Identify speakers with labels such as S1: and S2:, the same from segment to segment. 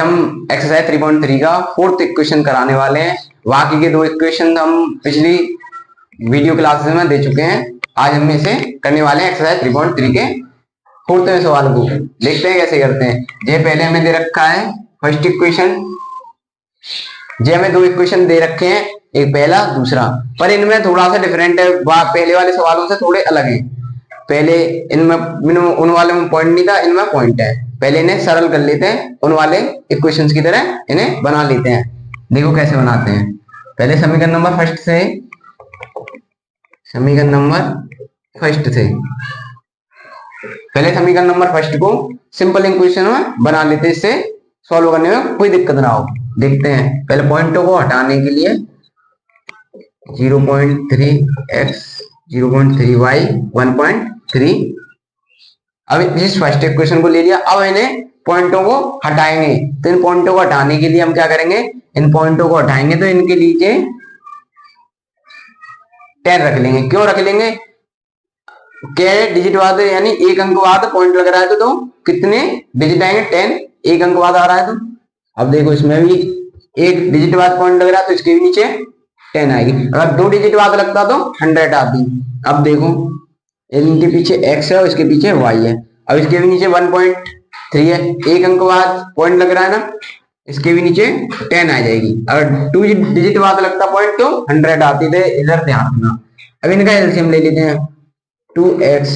S1: हम एक्सरसाइज 3.3 का fourth equation कराने वाले हैं। बाकी के दो इक्वेशन हम पिछली वीडियो क्लासेस में दे चुके हैं। आज हम इसे करने वाले हैं एक्सरसाइज 3.3 के फोर्थ सवाल को। देखते हैं कैसे करते हैं। ये पहले हमें दे रखा है फर्स्ट इक्वेशन। ये हमें दो इक्वेशन दे रखे हैं, एक पहला दूसरा, पर इनमें थोड़ा सा डिफरेंट है, पहले वाले सवालों से थोड़े अलग हैं। पहले इनमें उन वाले में पॉइंट नहीं था, इनमें पॉइंट है। पहले इन्हें सरल कर लेते हैं, उन वाले इक्वेशंस की तरह इन्हें बना लेते हैं। देखो कैसे बनाते हैं। पहले समीकरण नंबर फर्स्ट से पहले समीकरण नंबर फर्स्ट को सिंपल इक्वेशन में बना लेते हैं, इससे सॉल्व करने में कोई दिक्कत ना हो। देखते हैं। पहले पॉइंटों को हटाने के लिए 0.3x 0.3y 1.3। अब इस फर्स्ट इक्वेशन को ले लिया। अब इन्हें पॉइंटों को हटाएंगे, तो इन पॉइंटों को हटाने के लिए हम क्या करेंगे, इन पॉइंटों को हटाएंगे तो इनके नीचे 10 रख लेंगे। क्यों रख लेंगे, क्या डिजिट बाद यानी एक अंक बाद पॉइंट लग रहा है तो कितने डिजिट आएंगे, 10। एक अंक बाद आ रहा है तो अब देखो इसमें भी एक डिजिट बाद पॉइंट लग रहा है तो इसके भी नीचे 10 आएगी। अगर दो डिजिट बाद लगता तो 100 आती। अब देखो इनके पीछे x है और इसके पीछे y है। अब इसके भी नीचे 1.3 है, एक अंक बाद पॉइंट लग रहा है ना, इसके भी नीचे 10 आ जाएगी। अगर 2 डिजिट बाद लगता पॉइंट तो 100 आती थे। इधर ध्यान रखना। अब इनका एलसीएम ले लेते हैं। 2x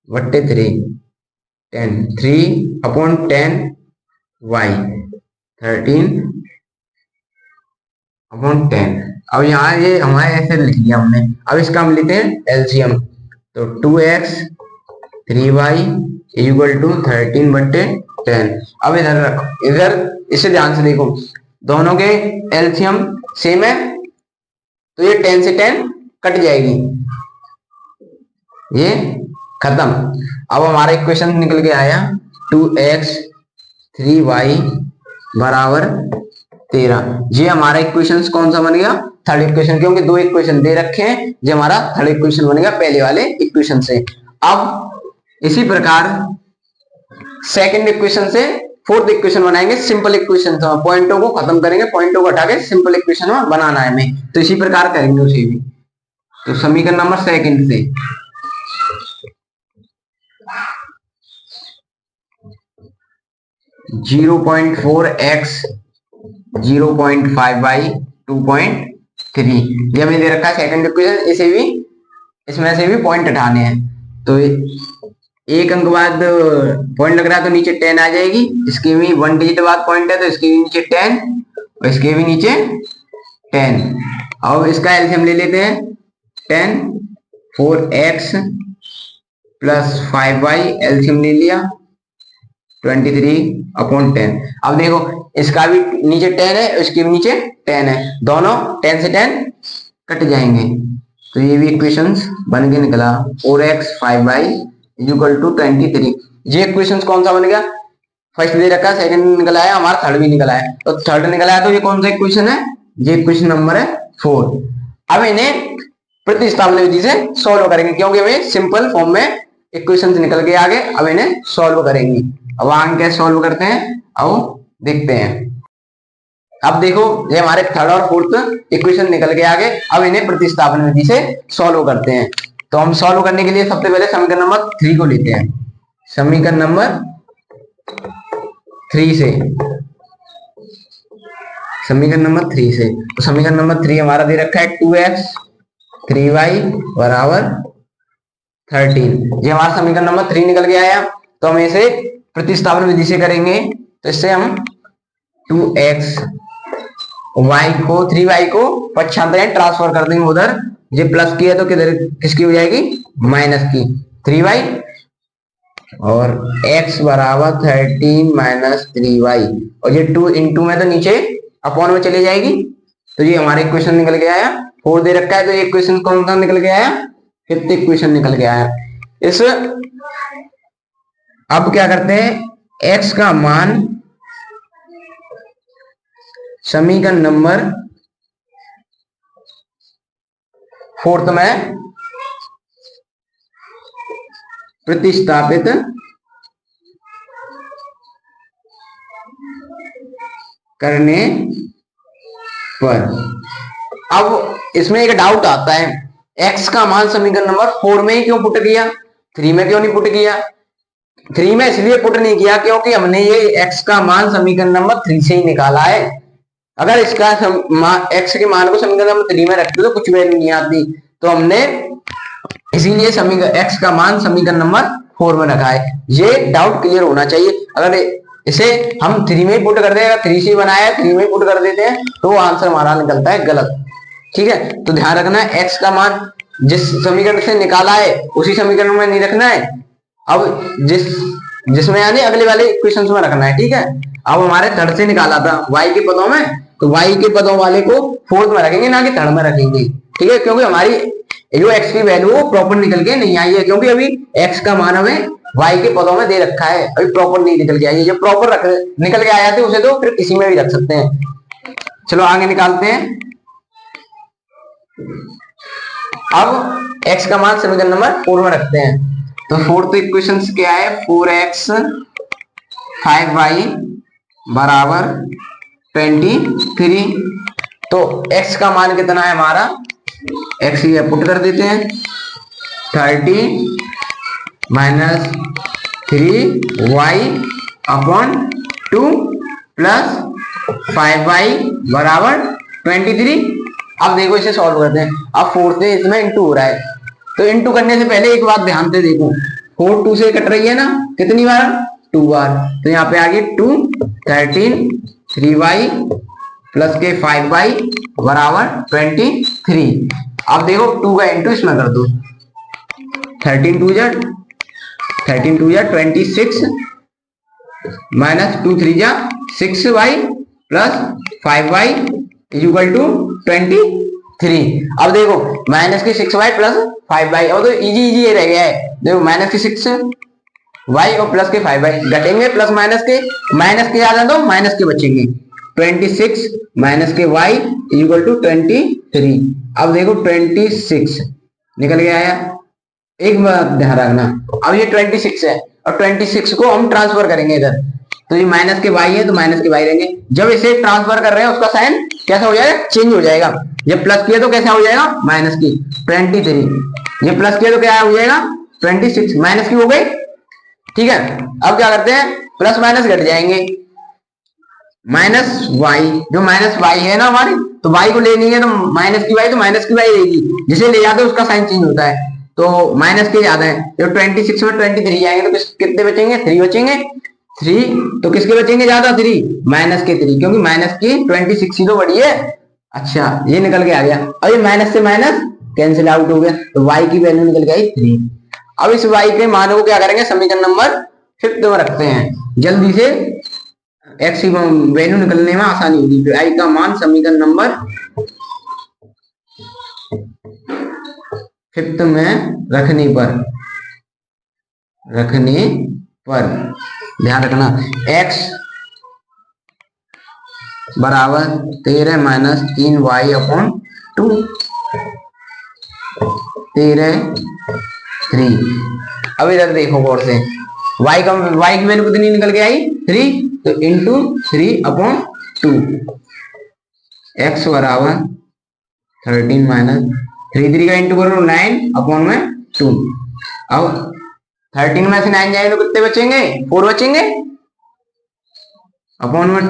S1: बट्टे 3 10 3/10 y 13/10। अब यहाँ ये हमारे ऐसे लिख लिया हमने। अब इसका हम लेते हैं एलसीएम। तो 2x 3y = 13/10। अब इधर रखो, इधर इसे ध्यान से देखो, दोनों के एलसीएम सेम है तो ये 10 से 10 कट जाएगी, ये खत्म। अब हमारा इक्वेशन निकल के आया 2x 3y = 13। ये हमारा इक्वेशन कौन सा बन गया, थर्ड इक्वेशन, क्योंकि दो इक्वेशन दे रखे हैं। ये हमारा थर्ड इक्वेशन बनेगा पहले वाले इक्वेशन से। अब इसी प्रकार सेकंड इक्वेशन से फोर्थ इक्वेशन बनाएंगे सिंपल इक्वेशन से। पॉइंटों को खत्म करेंगे, पॉइंटों को हटा के सिंपल इक्वेशन में बनाना है हमें, तो इसी प्रकार करेंगे उसे भी। तो समीकरण नंबर सेकंड से 0.4x 0.5y 2.3 ये हमें दे रखा है सेकंड इक्वेशन। इसे भी इसमें से भी पॉइंट हटाने हैं। तो एक अंक बाद पॉइंट लग रहा है तो नीचे 10 आ जाएगी। इसके भी 1 डिजिट बाद पॉइंट है तो इसके भी नीचे 10 और इसके भी नीचे 10। अब इसका एलसीएम ले लेते हैं। 10 4x + 5y एलसीएम ले लिया 23/10। अब देखो इसका भी नीचे 10 है, इसके भी नीचे 10 है, दोनों 10 से 10 कट जाएंगे। तो ये भी इक्वेशंस बन के निकला 4x 5y = 23। ये इक्वेशंस कौन सा बन गया, फर्स्ट दे रखा है, सेकंड निकला है, हमारा थर्ड भी निकला है। तो थर्ड निकला है तो ये कौन सा इक्वेशन है, ये इक्वेशन नंबर है 4। अब इन्हें प्रतिस्थापन विधि से सॉल्व करेंगे, क्योंकि हमें सिंपल फॉर्म में इक्वेशंस निकल के आगे। अब इन्हें सॉल्व करेंगे। अब आगे कैसे सॉल्व करते हैं अब देखते हैं। अब देखो ये हमारे थर्ड और फोर्थ इक्वेशन निकल के आगे। अब इन्हें प्रतिस्थापन विधि से सॉल्व करते हैं। तो हम सॉल्व करने के लिए सबसे पहले समीकरण नंबर 3 को लेते हैं। समीकरण नंबर 3 से तो समीकरण नंबर 3 हमारा दे रखा है 2x 3y = 13। ये हमारा समीकरण नंबर 3 निकल के आया। तो हम इसे प्रतिस्थापन विधि से करेंगे। तो इससे हम 2x y को 3y को पक्षांतर ट्रांसफर कर देंगे उधर। ये प्लस की है तो किधर किसकी हो जाएगी, माइनस की, 3y और x = 13 - 3y। और ये 2 × में तो नीचे अपॉन में चली जाएगी। तो ये हमारे इक्वेशन निकल के आया। 4 दे रखा है तो ये इक्वेशन कौन सा निकल के आया, फिफ्थ इक्वेशन निकल के आया। इस अब क्या करते हैं, x का मान समीकरण नंबर 4 में प्रतिस्थापित करने पर। अब इसमें एक डाउट आता है, x का मान समीकरण नंबर 4 में ही क्यों पुट किया, 3 में क्यों नहीं पुट किया? 3 में इसलिए पुट नहीं किया क्योंकि हमने ये x का मान समीकरण नंबर 3 से ही निकाला है। अगर इसका x के मान को समीकरण नंबर 3 में रखते तो कुछ वैल्यू नहीं आती, तो हमने इसीलिए समीकरण x का मान समीकरण नंबर 4 में रखा है। ये डाउट क्लियर होना चाहिए। अगर इसे हम 3 में पुट कर दें, अगर 3 से बनाया है 3 में पुट कर देते हैं तो आंसर हमारा निकलता है गलत। ठीक है, तो ध्यान रखना है x का मान जिस समीकरण से निकाला है उसी समीकरण में नहीं रखना है, अब जिसमें यानी अगले वाले इक्वेशन में रखना है। ठीक है, अब हमारे थर्ड से निकाला था y के पदों में, तो y के पदों वाले को फोर्थ में रखेंगे ना कि थर्ड में रखेंगे। ठीक है, क्योंकि हमारी जो x की वैल्यू वो प्रॉपर निकल के नहीं आई है, क्योंकि अभी x का मान हमें y के पदों में दे रखा है, अभी प्रॉपर नहीं निकल के आई है। जब प्रॉपर निकल के आया थे उसे तो फिर किसी में भी रख सकते हैं। चलो आगे निकालते हैं। अब x का मान समीकरण नंबर 4 में रखते हैं, तो फोर्थ इक्वेशन क्या है, 4x 5y बराबर 23। तो x का मान कितना है हमारा, x ये पुट कर देते हैं 30 minus 3y upon 2 plus 5y बराबर 23। अब देखो इसे सॉल्व करते हैं। अब 4 से इसमें इंटू हो रहा है, तो इंटू करने से पहले एक बात ध्यान से देखो, 4 2 से कट रही है ना, कितनी बार, 2 बार, तो यहाँ पे आ गई 2 13 3y प्लस के 5y बराबर 23। अब देखो 2 का इंटू इसमें कर दो, 13 2 जा 26 माइनस 2 3 जा 6y plus 5y equal to 23। अब देखो माइनस के 6y प्लस 5y, अब तो इजी इजी रह गया है। देखो माइनस के 6y और प्लस के 5y घटेंगे, प्लस माइनस के आ जाए तो माइनस के बचेंगे, 26 माइनस के y इक्वल टू 23। अब देखो 26 निकल के आया। एक बात ध्यान रखना, अब ये 26 है और 26 को हम ट्रांसफर करेंगे इधर, तो ये माइनस के y है तो माइनस के y रहेंगे। जब इसे ट्रांसफर कर रहे हैं उसका साइन कैसा हो जाएगा, चेंज हो जाएगा। जब प्लस किया तो कैसा हो जाएगा, माइनस की 23, ये प्लस किया तो क्या हो जाएगा 26, माइनस की हो गई। ठीक है, अब क्या करते हैं, प्लस माइनस घट जाएंगे, माइनस वाई, जो माइनस वाई है ना हमारी, तो वाई को लेनी है तो माइनस की वाई, तो माइनस की वाई रहेगी, जिसे ले जाते हैं उसका साइन चेंज होता है, तो माइनस के ज्यादा है। जब 26 में 23 जाएंगे तो कितने बचेंगे, 3 बचेंगे, 3 तो किसके बचेंगे ज्यादा, 3 माइनस के 3, क्योंकि माइनस की 26 ही तो बड़ी है। अच्छा ये निकल के आ गया, अब ये माइनस से माइनस कैंसिल आउट हो गया, तो वाई की वैल्यू निकल गई 3। अब इस वाई के मान को क्या करेंगे, समीकरण नंबर 5 में रखते हैं, जल्दी से एक्स की वैल्यू निकलने में आसानी होगी। आई का मान समीकरण नंबर 5 में रखने पर ध्यान रखना, x बराबर 13 माइनस 3y अपॉन 2, 13 3। अब इधर देखो गौर से, y की वैल्यू कितनी निकल के आई 3, तो इंटू 3 अपॉन 2, x बराबर 13 माइनस 3 का इंटू करो 9 अपॉन में 2। अब 13 में से 9 जाएंगे तो कितने बचेंगे, 4 बचेंगे, अपॉन में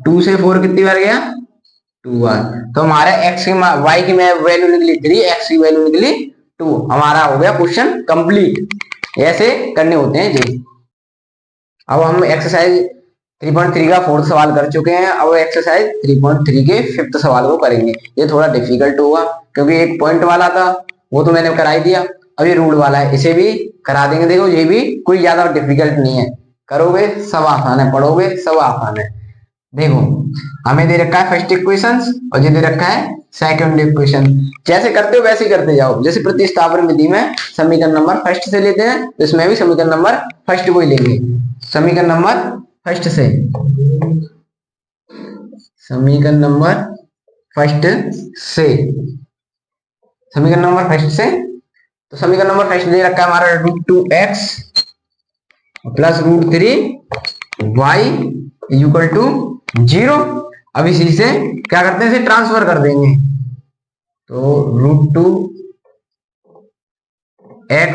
S1: 2 से 4 कितनी बार गया, 2 बार, तो हमारे x की y की वैल्यू निकली 3, x की वैल्यू निकली 2। हमारा हो गया क्वेश्चन कंप्लीट। ऐसे करने होते हैं जी। अब हम एक्सरसाइज 3.3 का 4th सवाल कर चुके हैं, अब एक्सरसाइज 3.3 के 5th सवाल को करेंगे। ये थोड़ा डिफिकल्ट होगा क्योंकि एक पॉइंट वाला था वो तो मैंने करा ही दिया, अब ये रूल वाला है, इसे भी करा देंगे। देखो ये भी कोई ज्यादा डिफिकल्ट नहीं है, करोगे सब आसान है, पढ़ोगे सब आसान है। देखो हमें दे रखा है फर्स्ट इक्वेशन और ये दे रखा है सेकंड इक्वेशन, जैसे करते हो वैसे ही करते जाओ। जैसे प्रतिस्थापन विधि में समीकरण नंबर फर्स्ट से लेते हैं, तो इसमें भी समीकरण नंबर फर्स्ट को ही लेंगे। समीकरण नंबर फर्स्ट से, समीकरण नंबर फर्स्ट से, समीकरण नंबर फर्स्ट से, तो समीकरण नंबर फर्स्ट दे रखा है हमारा √2x plus √3y equal to zero. अब इसी से क्या करते हैं, इसे ट्रांसफर कर देंगे, तो √2x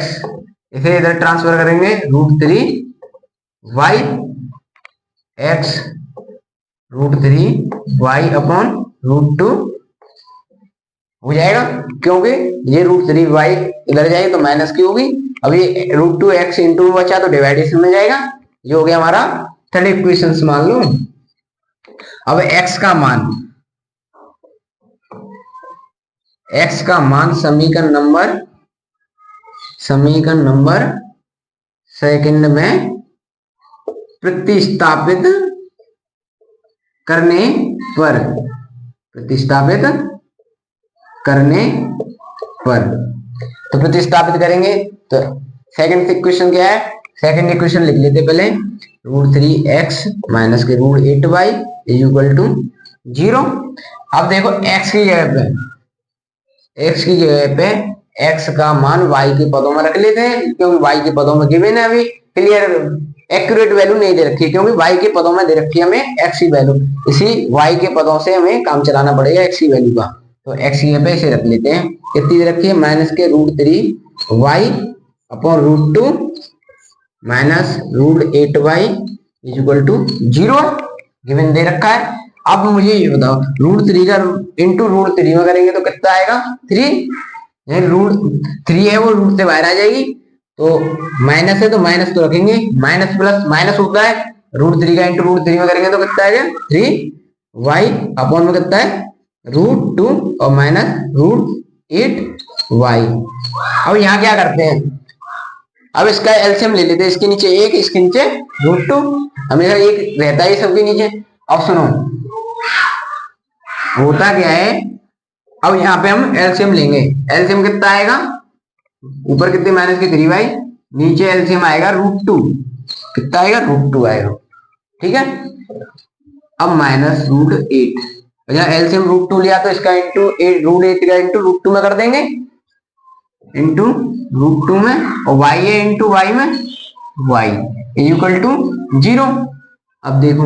S1: इसे इधर ट्रांसफर करेंगे, √3y x √3y अपॉन √2 हो जाएगा, क्योंकि ये √3y इधर जाएगी तो माइनस की होगी। अब ये √2x इंटू बचा तो डिवाइडेशन में जाएगा, ये हो गया हमारा थर्ड इक्वेशन मान लो। अब x का मान समीकरण नंबर सेकंड में प्रतिस्थापित करने पर तो प्रतिस्थापित करेंगे तो सेकंड इक्वेशन क्या है, सेकंड इक्वेशन लिख लेते पहले, √3x माइनस के √8y इक्वल टू 0। अब देखो x की जगह पे x का मान y के पदों में रख लेते हैं, क्योंकि y के पदों में गिवन है, अभी क्लियर एक्यूरेट वैल्यू नहीं दे रखी है, क्योंकि y के पदों में दे रखी है हमें x की वैल्यू, इसी y के पदों से हमें काम चलाना पड़ेगा x की वैल्यू का। तो x की जगह पे इसे रख लेते हैं, कितनी दे रखी है, माइनस के √3y upon √2 minus √8y equal to 0 given दे रखा है। अब मुझे ये बताओ, √3 का इंटू √3 में करेंगे तो कितना आएगा, 3, √3 है वो रूट से बाहर आ जाएगी, तो माइनस है तो माइनस तो रखेंगे, माइनस प्लस माइनस होता है, √3 का इंटू √3 में करेंगे तो कितना आएगा, 3y अपॉन में कितना है, √2 और माइनस √8y। अब यहाँ क्या करते हैं, अब इसका एलसीएम ले लेते हैं, इसके नीचे 1 इसके नीचे √2, हमेशा 1 रहता है सबके नीचे। अब सुनो होता क्या है, अब यहाँ पे हम एलसीएम लेंगे, एलसीएम कितना आएगा, ऊपर कितने माइनस के 3y, नीचे एलसीएम आएगा √2, कितना आएगा, √2 आएगा, ठीक है। अब माइनस √8, यहाँ एलसीएम √2 लिया तो इसका इंटू √8 का इंटू √2 में कर देंगे, इंटू √2 में, और y है इंटू y में, y इक्वल टू 0। अब देखो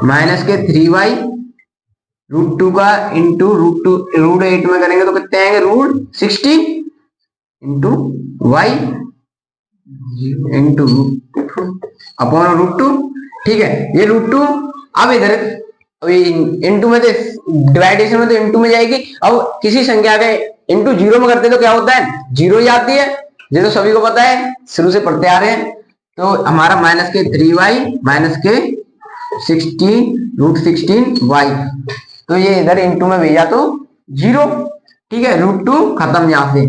S1: माइनस के 3y √2 का इंटू √8 में करेंगे तो कितने आएंगे, √60 इंटू y इंटू अपॉन √2, ठीक है। ये √2 अब इधर इंटू में तो डिवाइडेशन में तो इंटू में जाएगी, अब किसी संख्या के इंटू 0 में करते तो क्या होता है, 0 ही आती है, ये तो सभी को पता है, शुरू से पढ़ते आ रहे हैं। तो हमारा माइनस के 3y माइनस के 16 √16y, तो ये इधर इंटू में भेजा तो 0, ठीक है, √2 खत्म, यहाँ से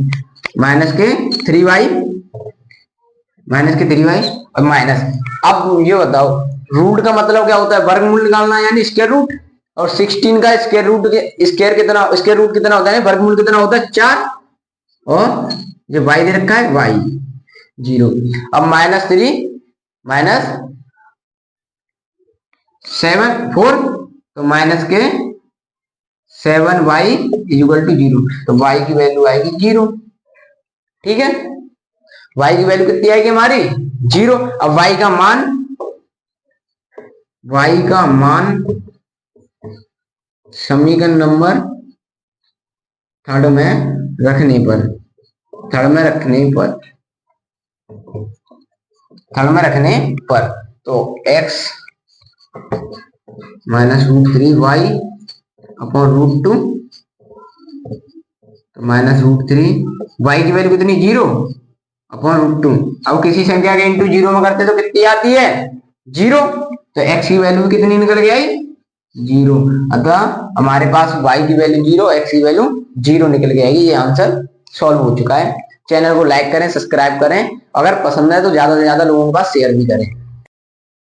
S1: माइनस के 3y और माइनस। अब ये बताओ रूट का मतलब क्या होता है, वर्गमूल निकालना यानी स्क्वायर रूट, और 16 का स्क्वायर रूट कितना होता है, वर्गमूल कितना होता है, 4, और जो y दे रखा है y 0। अब -3 माइनस 4 तो माइनस के 7y इक्वल टू 0, तो y की वैल्यू आएगी 0, ठीक है, y की वैल्यू कितनी आएगी हमारी 0। अब y का मान समीकरण नंबर थर्ड में रखने पर तो x माइनस √3y अपॉन √2 तो माइनस √3y की वैल्यू कितनी 0 अपॉन √2। अब किसी संख्या के इंटू 0 में करते तो कितनी आती है 0, तो x की वैल्यू कितनी निकल के आई 0, अतः हमारे पास y की वैल्यू 0, x की वैल्यू 0 निकल के आएगी। ये आंसर सॉल्व हो चुका है। चैनल को लाइक करें, सब्सक्राइब करें, अगर पसंद है तो ज्यादा से ज्यादा लोगों के पास शेयर भी करें।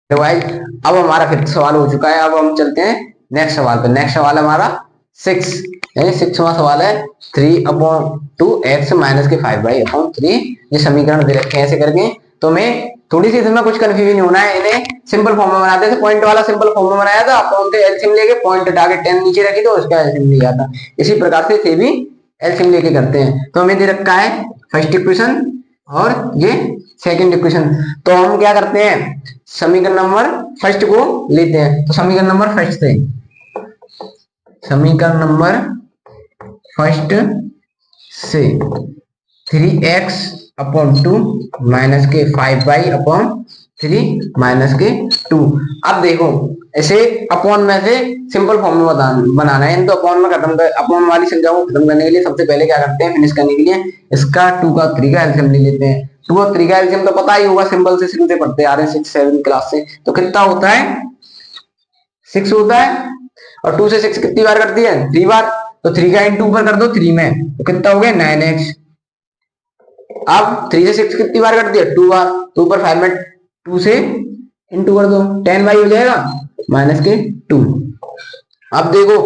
S1: अब हमारा फिफ्थ सवाल हो चुका है, अब हम चलते हैं नेक्स्ट सवाल पे। नेक्स्ट सवाल हमारा 6वां सवाल है 3/2x माइनस के 5y/3। ये समीकरण दे रखे हैं ऐसे करके, तो मैं थोड़ी सी इसमें कुछ कंफ्यूजन होना है, इन्हें सिंपल फॉर्म में बनाते थे, पॉइंट वाला सिंपल फॉर्म में बनाया था, अपॉन के एलसीएम लेके पॉइंट हटा के 10 नीचे रखी तो उसका एलसीएम लिया था। इसी प्रकार से इसे भी एलसीएम लेके करते हैं। तो हमें दे रखा है फर्स्ट इक्वेशन और ये सेकंड इक्वेशन, तो हम क्या करते हैं समीकरण नंबर फर्स्ट को लेते हैं। तो समीकरण नंबर फर्स्ट से, समीकरण नंबर फर्स्ट से 3x अपॉन 2 माइनस के 5y अपॉन 3 माइनस के 2। अब देखो ऐसे अपॉन में से सिंपल फॉर्म में बनाना है, तो अपॉन में खत्म कर, अपॉन वाली संख्या को खत्म करने के लिए सबसे पहले क्या करते हैं, फिनिश करने के लिए इसका 2 का 3 का एलसीएम ले लेते हैं। 2 और 3 का एलसीएम तो पता ही होगा, सिंपल से शुरू से पढ़ते आ रहे हैं 6 7 क्लास से। तो कितना होता है 6 होता है, और 2 से 6 कितनी बार करती है 3 बार, तो 3 का इंटू ऊपर कर दो 3 में, तो कितना हो गया 9x। अब 3 से 6 कितनी बार करती है 2 बार, तो ऊपर 5 में 2 से इंटू कर दो 10y हो जाएगा माइनस के 2। अब देखो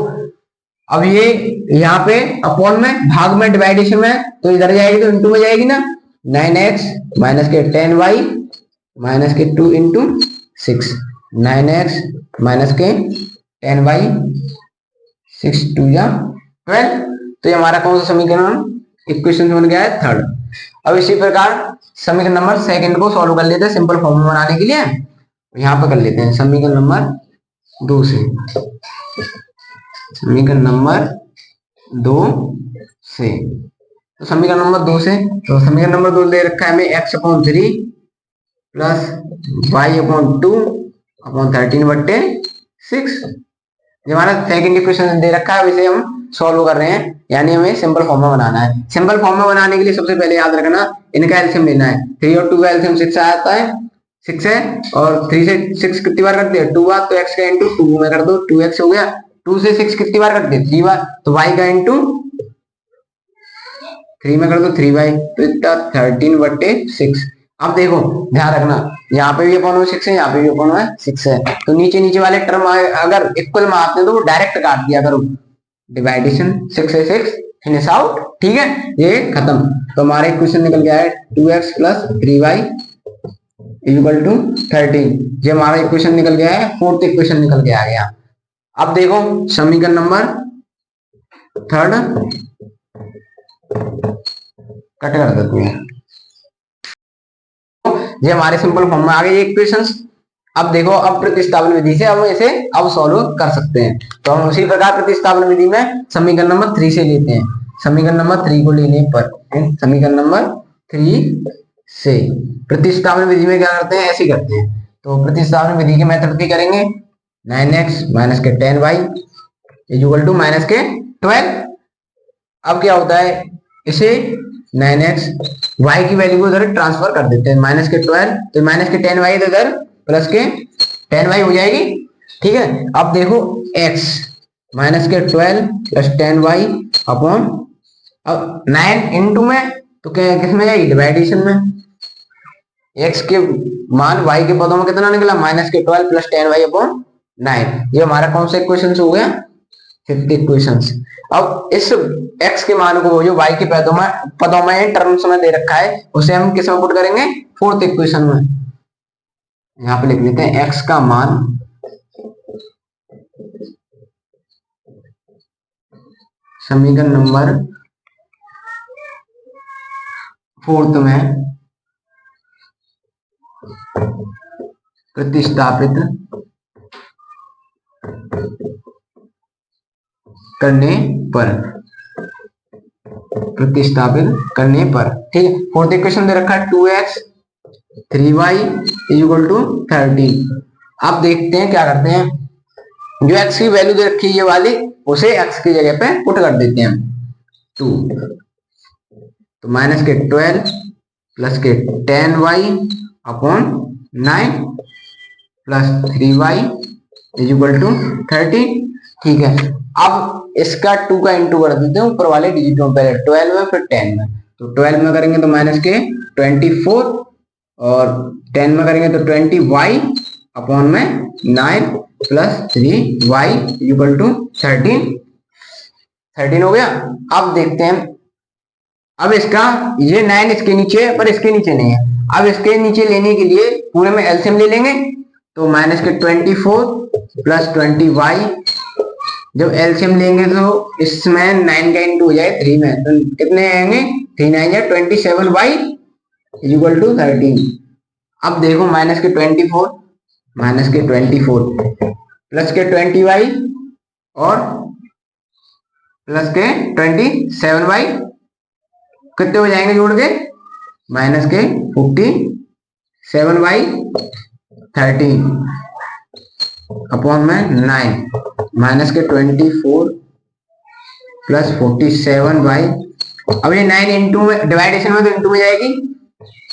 S1: अब ये यहाँ पे अपॉन में भाग में डिवाइडेशन में, तो इधर जाएगी तो इंटू में जाएगी ना, 9x माइनस के 10y माइनस के 2 इंटू 6, 9x माइनस के 10y 6 2 या 12। तो ये हमारा कौन सा समीकरण इक्वेशन बन गया है थर्ड। अब इसी प्रकार समीकरण नंबर सेकंड को सॉल्व कर लेते हैं सिंपल फॉर्म में बनाने के लिए। यहाँ पर कर लेते हैं समीकरण नंबर 2 से, समीकरण नंबर 2 से, तो समीकरण नंबर 2 से, तो समीकरण नंबर 2 दे रखा है हमें x upon 3 plus y upon 2 upon 13 बट्टे 6। जो हमारा सेकंड इक्वेशन दे रखा है इसे हम सॉल्व कर रहे हैं, यानी हमें सिंपल फॉर्म में बनाना है। सिंपल फॉर्म में बनाने के लिए सबसे पहले याद रखना इनका एलसीएम लेना है। 3 और 2 का एलसीएम 6 आता है, 6 है, और 3 से 6 कितनी बार करते हैं 2 बार, तो x का इंटू 2 में कर दो 2x हो गया। 2 से 6 कितनी बार करते हैं 3 बार, तो y का इंटू 3 में कर दो 3y, तो इतना 13 बट्टे 6। अब देखो ध्यान रखना यहाँ पे भी अपॉन में 6 है, यहाँ पे भी अपॉन में 6 है, तो नीचे नीचे वाले टर्म अगर इक्वल में आते हैं तो वो डायरेक्ट काट दिया करो, डिवाइडेशन 6 से 6 फिनिश आउट, ठीक है, ये खत्म। तो हमारा इक्वेशन निकल गया है 2x plus 3y equal to 13। ये हमारा इक्वेशन निकल गया है, फोर्थ इक्वेशन निकल के आ गया। अब देखो समीकरण नंबर थर्ड कट कर देते हैं, ये हमारे सिंपल फॉर्म में आ गए इक्वेशंस। अब देखो अब प्रतिस्थापन विधि से हम इसे अब सॉल्व कर सकते हैं। तो हम उसी प्रकार प्रतिस्थापन विधि में समीकरण नंबर 3 से लेते हैं। समीकरण नंबर 3 को लेने पर समीकरण नंबर 3 से प्रतिस्थापन विधि में क्या करते हैं, ऐसे करते हैं। तो प्रतिस्थापन विधि के मेथड की करेंगे 9x माइनस के 10y इक्वल टू माइनस के 12। अब क्या होता है इसे 9x y की वैल्यू को इधर ट्रांसफर कर देते हैं, माइनस के 12, तो माइनस के 10y इधर प्लस के 10y हो जाएगी, ठीक है। अब देखो x माइनस के 12 प्लस 10y अपॉन, अब 9 इंटू में तो क्या किस में जाएगी डिवाइडेशन में, x के मान y के पदों में कितना निकला माइनस के 12 प्लस 10y अपॉन 9। ये हमारा कौन सा इक्वेशन हो गया फिफ्थ इक्वेशन। अब इस x के मान को जो y के पदों में टर्म्स में दे रखा है उसे हम किस में पुट करेंगे फोर्थ इक्वेशन में। यहाँ पे लिख लेते हैं x का मान समीकरण नंबर फोर्थ में प्रतिस्थापित करने पर, प्रतिस्थापित करने पर, ठीक है। फोर्थ इक्वेशन दे रखा है 2x 3y इक्वल टू 13। अब देखते हैं क्या करते हैं, जो x की वैल्यू दे रखी है ये वाली उसे x की जगह पे पुट कर देते हैं 2, तो माइनस के 12 प्लस के 10y upon 9 plus 3y equal to 13, ठीक है। अब इसका 2 का इंटू कर देते हैं ऊपर वाले डिजिटों में, पहले 12 में फिर 10 में, तो 12 में करेंगे तो माइनस के 24 और 10 में करेंगे तो 20y अपॉन में 9 प्लस 3y इक्वल टू 13 हो गया। अब देखते हैं, अब इसका ये 9 इसके नीचे पर इसके नीचे नहीं है, अब इसके नीचे लेने के लिए पूरे में एलसीएम ले लेंगे, तो माइनस के 24 प्लस 20y, जब एलसीएम लेंगे तो इसमें 9 का इंटू हो जाए 3 में, तो कितने आएंगे 3 9 या 27y इक्वल टू 13। अब देखो माइनस के 24 माइनस के 24 प्लस के 20y और प्लस के 27y कितने हो जाएंगे जोड़ के, माइनस के 47y 13 अपॉन में 9 माइनस के 24 प्लस 47y, अब ये 9 इंटू में डिवाइडेशन में तो इंटू में जाएगी,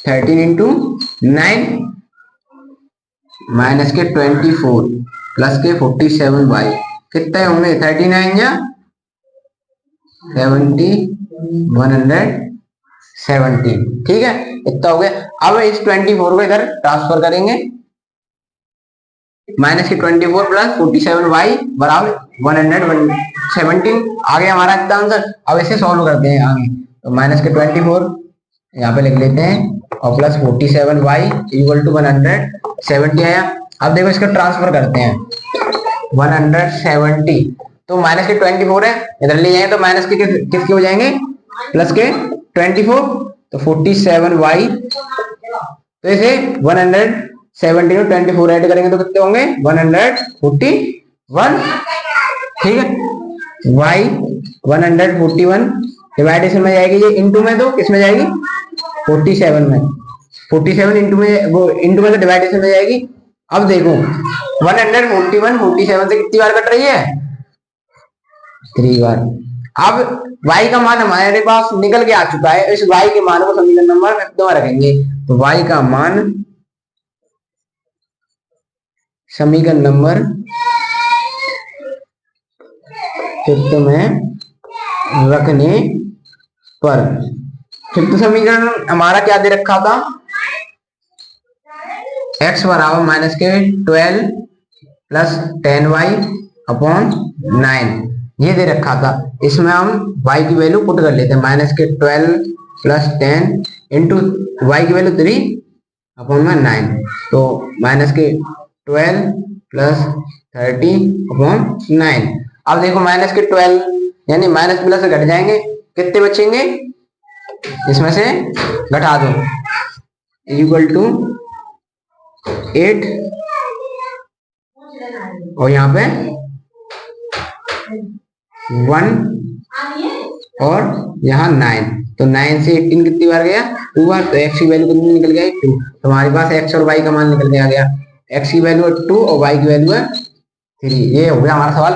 S1: 13 इंटू 9 माइनस के 24 प्लस के 47y कितने होंगे 39 या 70 170, ठीक है इतना हो गया। अब इस 24 को इधर ट्रांसफर करेंगे, माइनस के 24 प्लस 47y बराबर 117 आ गया हमारा इतना आंसर। अब इसे सॉल्व करते हैं आगे, तो माइनस के 24 यहाँ पे लिख लेते हैं और प्लस 47y इक्वल टू 170 आया। अब देखो इसका ट्रांसफर करते हैं 170, तो माइनस के 24 है इधर ले जाएंगे तो माइनस के किसके हो जाएंगे प्लस के 24, तो 47y, तो इसे 170 और 24 ऐड करेंगे तो कितने होंगे 141, ठीक है। y 141 डिवाइडेशन में जाएगी, ये इंटू में तो किस में जाएगी 47 में, 47 इंटू में, वो इंटू में तो डिवाइडेशन में जाएगी। अब देखो 141 47 से कितनी बार कट रही है 3 बार। अब y का मान हमारे पास निकल के आ चुका है, इस y के मान को समीकरण नंबर 5 में रखेंगे, तो y का मान समीकरण नंबर 5 में रखने पर, 5th समीकरण हमारा क्या दे रखा था, x बराबर माइनस के 12 प्लस 10y अपॉन 9 ये दे रखा था। इसमें हम y की वैल्यू पुट कर लेते हैं, माइनस के 12 प्लस 10 इंटू y की वैल्यू 3 अपॉन में 9, तो माइनस के 12 प्लस 30 अपॉन 9। अब देखो माइनस के 12 यानी माइनस प्लस से घट जाएंगे, कितने बचेंगे इसमें से घटा दो, इक्वल टू 8 और यहाँ पे 1 और यहाँ 9, तो 9 से 18 कितनी बार गया 2 बार, तो x की वैल्यू कितनी निकल गई 2, तो हमारे पास x और y का मान निकल के आ गया, x की वैल्यू है 2 और y की वैल्यू है 3। ये हो गया हमारा सवाल।